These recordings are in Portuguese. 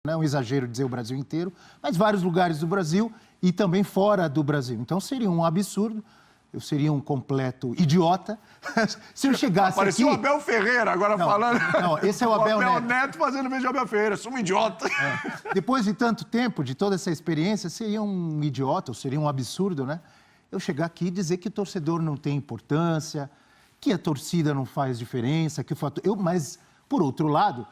Não é um exagero dizer o Brasil inteiro, mas vários lugares do Brasil e também fora do Brasil. Então seria um absurdo, eu seria um completo idiota se eu chegasse Parecia aqui... o Abel Ferreira agora falando. Não, esse é o Abel Neto. Neto fazendo vez de Abel Ferreira, sou um idiota. Depois de tanto tempo, de toda essa experiência, seria um idiota, ou seria um absurdo, né? Eu chegar aqui e dizer que o torcedor não tem importância, que a torcida não faz diferença, que o fator... Mas, por outro lado,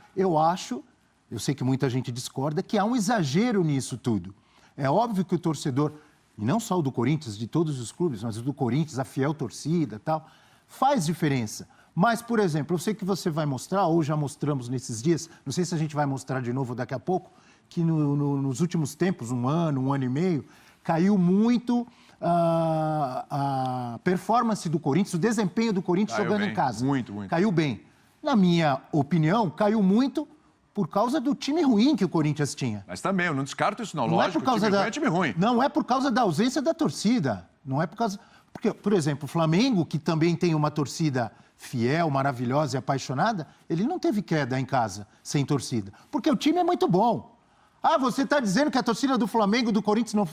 eu sei que muita gente discorda, que há um exagero nisso tudo. É óbvio que o torcedor, e não só o do Corinthians, de todos os clubes, mas o do Corinthians, a fiel torcida e tal, faz diferença. Mas, por exemplo, eu sei que você vai mostrar, ou já mostramos nesses dias, não sei se a gente vai mostrar de novo daqui a pouco, que nos últimos tempos, um ano e meio, caiu muito a performance do Corinthians, o desempenho do Corinthians jogando em casa. Muito. Caiu bem. Na minha opinião, caiu muito por causa do time ruim que o Corinthians tinha. Mas também, eu não descarto isso não. Não Lógico, é por causa time ruim é time ruim. Não é por causa da ausência da torcida. Não é por causa... Porque, por exemplo, o Flamengo, que também tem uma torcida fiel, maravilhosa e apaixonada, ele não teve queda em casa sem torcida. Porque o time é muito bom. Ah, você está dizendo que a torcida do Flamengo e do Corinthians não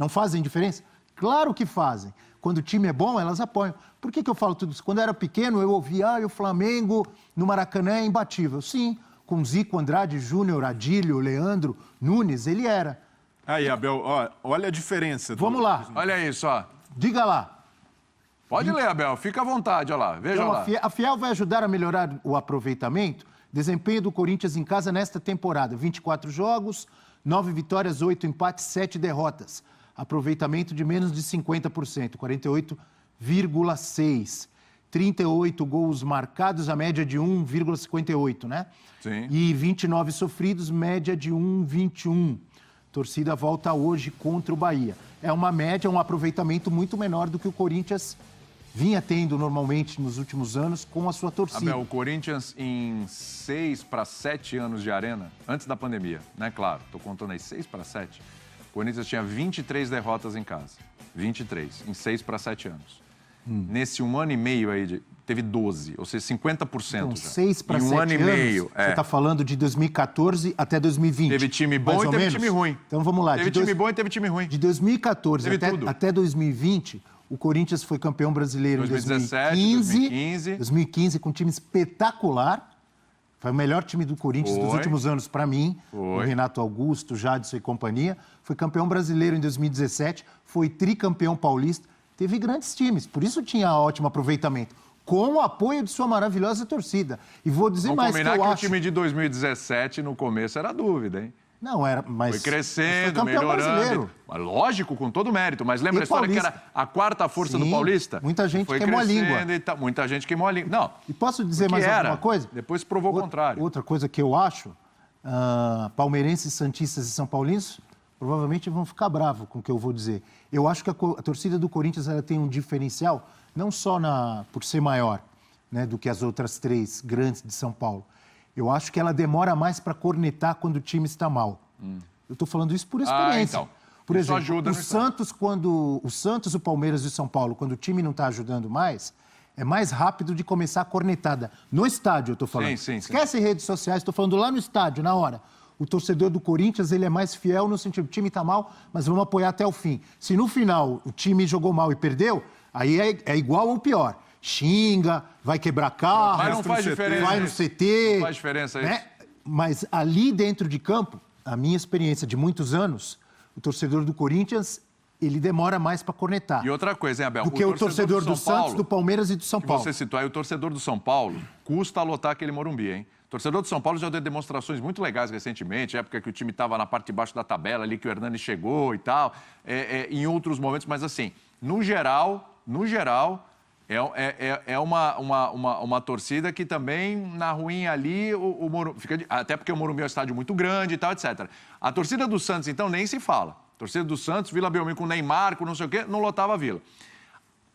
fazem diferença? Claro que fazem. Quando o time é bom, elas apoiam. Por que eu falo tudo isso? Quando eu era pequeno, eu ouvia, o Flamengo no Maracanã é imbatível. Sim, com Zico, Andrade, Júnior, Adílio, Leandro, Nunes, ele era. Aí, Abel, olha a diferença. Vamos lá. Olha isso, ó. Diga lá. Pode ler, Abel, fica à vontade, olha lá. Veja Então, lá. a Fiel vai ajudar a melhorar o aproveitamento, desempenho do Corinthians em casa nesta temporada. 24 jogos, 9 vitórias, 8 empates, 7 derrotas. Aproveitamento de menos de 50%, 48,6%. 38 gols marcados, a média de 1,58, né? Sim. E 29 sofridos, média de 1,21. Torcida volta hoje contra o Bahia. É uma média, um aproveitamento muito menor do que o Corinthians vinha tendo normalmente nos últimos anos com a sua torcida. Abel, o Corinthians em 6 para 7 anos de arena, antes da pandemia, né? Claro, tô contando aí 6 para 7. O Corinthians tinha 23 derrotas em casa. 23, em 6 para 7 anos. Nesse um ano e meio aí, teve 12, ou seja, 50%. Então, 6 para 7 anos. Em um ano e meio. Você está falando de 2014 até 2020. Teve time bom e teve time ruim. Então vamos lá. Teve time bom e teve time ruim. De 2014 teve até 2020, o Corinthians foi campeão brasileiro 2017, em 2015. 2015, com um time espetacular. Foi o melhor time do Corinthians dos últimos anos para mim. O Renato Augusto, Jadson e companhia. Foi campeão brasileiro em 2017, foi tricampeão paulista. Teve grandes times, por isso tinha ótimo aproveitamento, com o apoio de sua maravilhosa torcida. E vou dizer mais que eu acho... o time de 2017, no começo, era dúvida, hein? Não, era, mas... Foi crescendo, foi campeão melhorando. Brasileiro. Mas lógico, com todo mérito. Mas lembra a história paulista. que era a quarta força do Paulista? Muita gente queimou a língua. Muita gente queimou a língua. Não. E posso dizer mais alguma coisa? Depois provou o contrário. Outra coisa que eu acho, palmeirenses, santistas e são paulinos provavelmente vão ficar bravos com o que eu vou dizer. Eu acho que a torcida do Corinthians ela tem um diferencial, não só por ser maior, né, do que as outras três grandes de São Paulo. Eu acho que ela demora mais para cornetar quando o time está mal. Eu estou falando isso por experiência. Então. Por Isso exemplo, ajuda, o Santos, o Palmeiras e o São Paulo, quando o time não está ajudando mais, é mais rápido de começar a cornetada. No estádio, eu estou falando. Sim. Esquece redes sociais, estou falando lá no estádio, na hora. O torcedor do Corinthians, ele é mais fiel no sentido, o time está mal, mas vamos apoiar até o fim. Se no final o time jogou mal e perdeu, aí é igual ou pior. Xinga, vai quebrar carro, Mas não faz diferença. vai no CT. Não faz diferença isso. Né? Mas ali dentro de campo, a minha experiência de muitos anos, o torcedor do Corinthians, ele demora mais para cornetar. E outra coisa, hein, Abel? Do que o torcedor do Santos, do Palmeiras e do São Paulo. Você citou aí, o torcedor do São Paulo custa lotar aquele Morumbi, hein? O torcedor do São Paulo já deu demonstrações muito legais recentemente, época que o time estava na parte de baixo da tabela, ali que o Hernani chegou e tal, em outros momentos, mas assim, no geral, é uma torcida que também, na ruim ali, o Morumbi, até porque o Morumbi é um estádio muito grande e tal, etc. A torcida do Santos, então, nem se fala. A torcida do Santos, Vila Belmiro com Neymar, com não sei o quê, não lotava a Vila.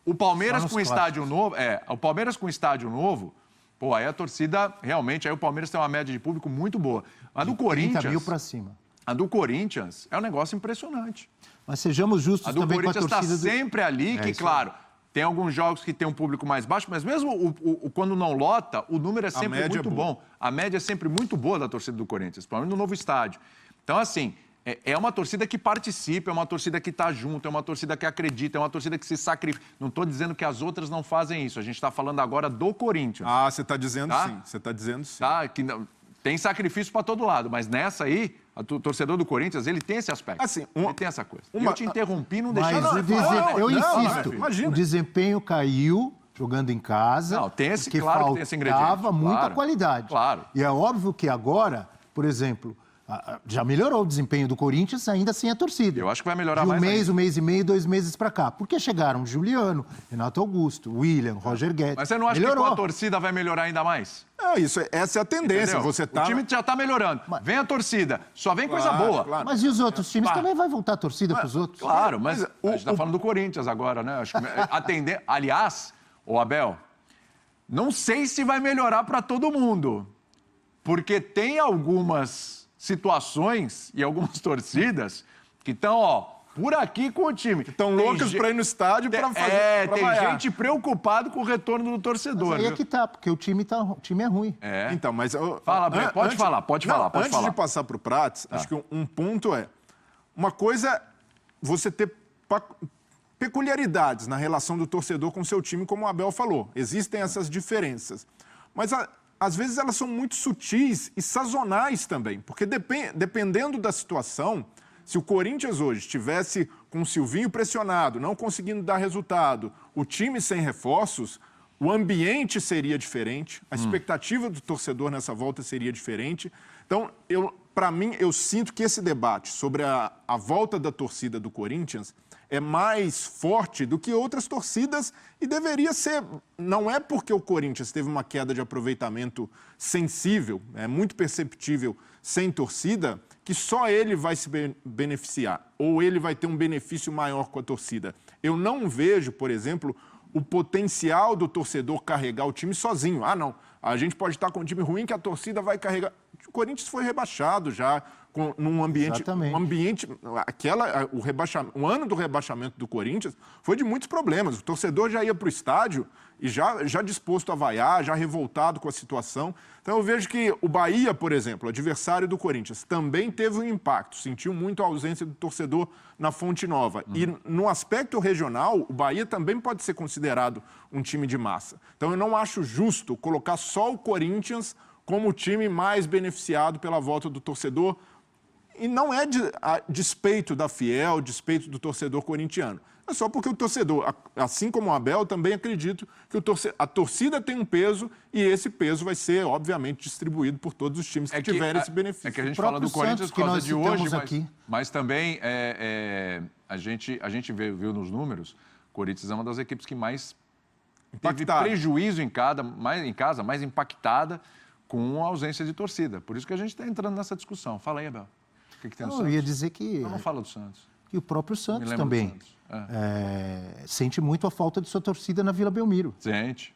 O Palmeiras com estádio novo, o Palmeiras com estádio novo, pô, aí a torcida, realmente, aí o Palmeiras tem uma média de público muito boa. A do Corinthians... 30 mil para cima. A do Corinthians é um negócio impressionante. Mas sejamos justos também com a torcida... A do Corinthians está sempre ali, claro, Tem alguns jogos que tem um público mais baixo, mas mesmo quando não lota, o número é sempre média muito é boa. bom. A média é sempre muito boa da torcida do Corinthians, principalmente no novo estádio. Então, assim, é uma torcida que participa, é uma torcida que está junto, é uma torcida que acredita, é uma torcida que se sacrifica. Não estou dizendo que as outras não fazem isso. A gente está falando agora do Corinthians. Ah, você está dizendo Tá? sim. Você está dizendo sim. Tá? Que tem sacrifício para todo lado, mas nessa aí, o torcedor do Corinthians, ele tem esse aspecto. Assim, ele tem essa coisa. Eu te interrompi, não deixei... Mas eu insisto, imagina. o desempenho caiu jogando em casa, Não, tem esse- porque claro que tem esse ingrediente, faltava muita claro, qualidade. claro. E é óbvio que agora, por exemplo, já melhorou o desempenho do Corinthians, ainda sem a torcida. Eu acho que vai melhorar de mais ainda. um mês e meio, 2 meses para cá. Porque chegaram Juliano, Renato Augusto, William, Roger Guedes. Mas você não acha melhorou. que com a torcida vai melhorar ainda mais? Não, essa é a tendência. Entendeu? Você tá... O time já está melhorando. Vem a torcida, só vem coisa boa. claro. Mas e os outros times? Pá. Também vai voltar a torcida para os outros? Claro, mas a gente está falando do Corinthians agora, né? Acho que atender... Aliás, ô Abel, não sei se vai melhorar para todo mundo, porque tem algumas situações e algumas torcidas que estão, ó, por aqui com o time. Estão Tem loucos ge- para ir no estádio para fazer. pra tem vaiar. gente preocupada com o retorno do torcedor. Mas aí é viu? que tá, porque o time é ruim. É. Então, mas... Fala, Breno, pode falar, pode falar. Antes de passar para o Prats, acho que um ponto é... Uma coisa é você ter peculiaridades na relação do torcedor com o seu time, como o Abel falou. Existem essas diferenças. Mas, às vezes, elas são muito sutis e sazonais também. Porque dependendo da situação, se o Corinthians hoje estivesse com o Silvinho pressionado, não conseguindo dar resultado, o time sem reforços, o ambiente seria diferente, a expectativa do torcedor nessa volta seria diferente. Então, para mim, eu sinto que esse debate sobre a volta da torcida do Corinthians é mais forte do que outras torcidas e deveria ser. Não é porque o Corinthians teve uma queda de aproveitamento sensível, é muito perceptível sem torcida, que só ele vai se beneficiar ou ele vai ter um benefício maior com a torcida. Eu não vejo, por exemplo, o potencial do torcedor carregar o time sozinho. Ah, não, a gente pode estar com um time ruim que a torcida vai carregar. O Corinthians foi rebaixado já num ambiente... Exatamente. Um ambiente... O ano do rebaixamento do Corinthians foi de muitos problemas. O torcedor já ia para o estádio e já disposto a vaiar, já revoltado com a situação. Então eu vejo que o Bahia, por exemplo, adversário do Corinthians, também teve um impacto. Sentiu muito a ausência do torcedor na Fonte Nova. E no aspecto regional, o Bahia também pode ser considerado um time de massa. Então eu não acho justo colocar só o Corinthians como o time mais beneficiado pela volta do torcedor. E não é a despeito da Fiel, despeito do torcedor corintiano. É só porque o torcedor, assim como o Abel, também acredito que a torcida tem um peso e esse peso vai ser, obviamente, distribuído por todos os times que tiverem esse benefício. É que a gente O fala do próprio Corinthians Santos, por causa que de nós hoje, citamos aqui. mas também a gente viu nos números, o Corinthians é uma das equipes que mais teve Impactado. prejuízo em casa, mais impactada com a ausência de torcida. Por isso que a gente está entrando nessa discussão. Fala aí, Abel. O que tem no Eu Santos? ia dizer que Não fala do Santos. o próprio Me Santos lembro do também Santos. sente muito a falta de sua torcida na Vila Belmiro. Sente.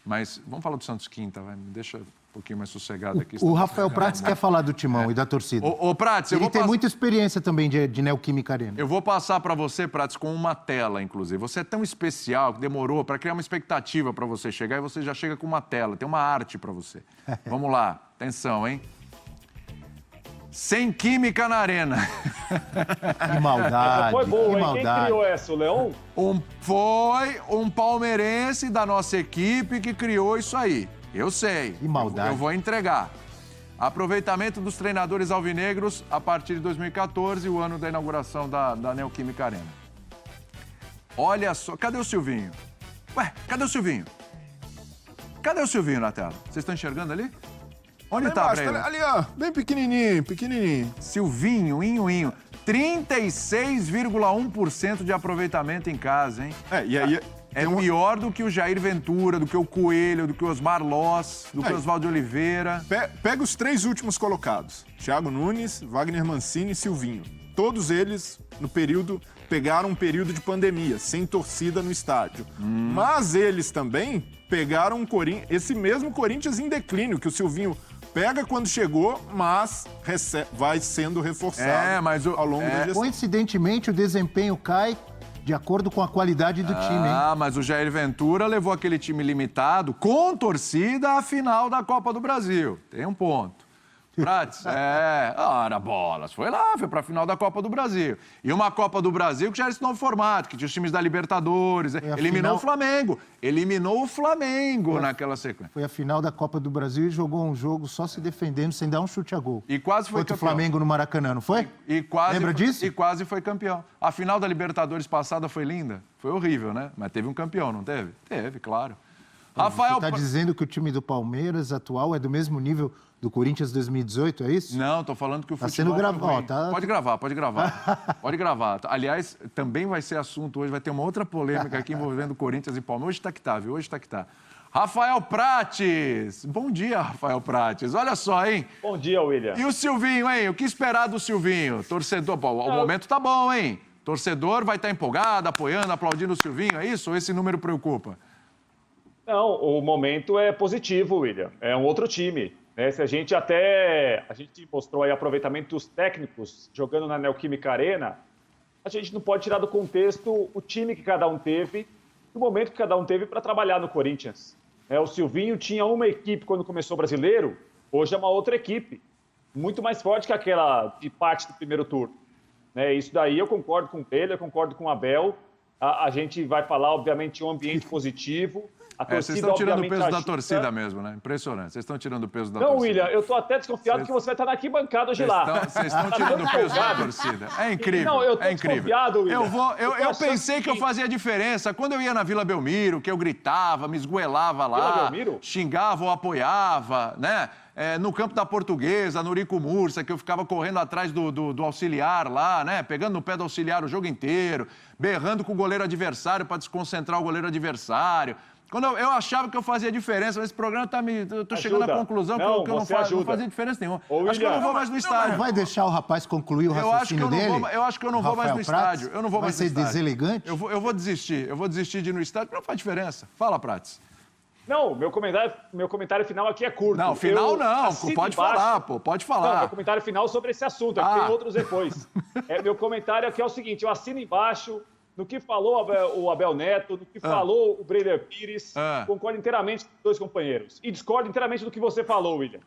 Mas vamos falar do Santos quinta, vai. Me deixa um pouquinho mais sossegado aqui. O Rafael Prats quer falar do Timão e da torcida. Ô, Prats, eu Ele vou tem passar... muita experiência também de Neoquímica Arena. Eu vou passar para você, Prats, com uma tela, inclusive. Você é tão especial que demorou para criar uma expectativa para você chegar e você já chega com uma tela. Tem uma arte para você. Vamos lá. Atenção, hein? Sem química na arena. Que maldade, Foi boa, que hein? Quem maldade. criou essa? O Leão? Foi um palmeirense da nossa equipe que criou isso aí. Eu sei. Que maldade. Eu vou entregar. Aproveitamento dos treinadores alvinegros a partir de 2014, o ano da inauguração da Neoquímica Arena. Olha só, cadê o Silvinho? Ué, cadê o Silvinho? Cadê o Silvinho na tela? Vocês estão enxergando ali? Onde tá, Embaixo, Breno? ali, ó, bem pequenininho. Silvinho, Inho. 36,1% de aproveitamento em casa, hein? E aí... É pior do que o Jair Ventura, do que o Coelho, do que o Osmar Loss, do que o Aí. Oswaldo Oliveira. Pega os 3 últimos colocados. Thiago Nunes, Wagner Mancini e Silvinho. Todos eles, pegaram um período de pandemia, sem torcida no estádio. Mas eles também pegaram esse mesmo Corinthians em declínio, que o Silvinho pega quando chegou, mas vai sendo reforçado É, mas ao longo da gestão. Coincidentemente, o desempenho cai de acordo com a qualidade do time, hein? Ah, mas o Jair Ventura levou aquele time limitado, com torcida, à final da Copa do Brasil. Tem um ponto. Prates, ora bolas. Foi lá, foi pra final da Copa do Brasil. E uma Copa do Brasil que já era esse novo formato, que tinha os times da Libertadores. Eliminou o Flamengo. Eliminou o Flamengo naquela sequência. Foi a final da Copa do Brasil e jogou um jogo só se defendendo, sem dar um chute a gol. E quase foi Contra o campeão. Flamengo no Maracanã, não foi? Lembra disso? E quase foi campeão. A final da Libertadores passada foi linda. Foi horrível, né? Mas teve um campeão, não teve? Teve, claro. Rafael... Você está dizendo que o time do Palmeiras atual é do mesmo nível do Corinthians 2018, é isso? Não, tô falando que o Tá futebol sendo foi gravado. ruim. Tá... Pode gravar, pode gravar. Pode gravar. Aliás, também vai ser assunto hoje, vai ter uma outra polêmica aqui envolvendo Corinthians e Palmeiras. Hoje tá que tá, viu? Hoje tá que tá. Rafael Prates! Bom dia, Rafael Prates. Olha só, hein? Bom dia, William. E o Silvinho, hein? O que esperar do Silvinho? Torcedor, pô, o momento tá bom, hein? Torcedor vai estar empolgado, apoiando, aplaudindo o Silvinho, é isso? Ou esse número preocupa? Não, o momento é positivo, William. É um outro time. Né? Se a gente mostrou aí aproveitamento dos técnicos jogando na Neoquímica Arena, a gente não pode tirar do contexto o time que cada um teve, o momento que cada um teve para trabalhar no Corinthians. O Silvinho tinha uma equipe quando começou o Brasileiro, hoje é uma outra equipe, muito mais forte que aquela de parte do primeiro turno. Isso daí eu concordo com ele, eu concordo com o Abel. A gente vai falar, obviamente, de um ambiente positivo. A torcida, vocês estão tirando o peso da ajuda. torcida mesmo, né? Impressionante. Vocês estão tirando o peso da Não, torcida. William, eu estou até desconfiado que você vai estar na arquibancada hoje lá. Vocês estão tirando o peso da torcida. É incrível. Não, eu tô é incrível. desconfiado, William. Eu pensei que eu fazia diferença. Quando eu ia na Vila Belmiro, que eu gritava, me esgoelava lá, Vila Belmiro? xingava ou apoiava, né? No campo da Portuguesa, no Rico Mursa, que eu ficava correndo atrás do auxiliar lá, né? Pegando no pé do auxiliar o jogo inteiro, berrando com o goleiro adversário para desconcentrar o goleiro adversário. Quando eu achava que eu fazia diferença, mas esse programa eu tô chegando à conclusão que eu não fazia diferença nenhuma. Acho que eu não vou mais no estádio. Vai deixar o rapaz concluir o raciocínio dele? Eu acho que eu não vou mais no estádio. Eu não vou mais no estádio. Vai ser deselegante? Eu vou desistir. Eu vou desistir de ir no estádio, porque não faz diferença. Fala, Prates. Não, meu comentário final aqui é curto. Não, final não. Pode falar, pô. Pode falar. Não, meu comentário final sobre esse assunto. Tem outros depois. Meu comentário aqui é o seguinte, eu assino embaixo no que falou o Abel Neto, no que falou o Breider Pires. Concordo inteiramente com os dois companheiros. E discordo inteiramente do que você falou, William.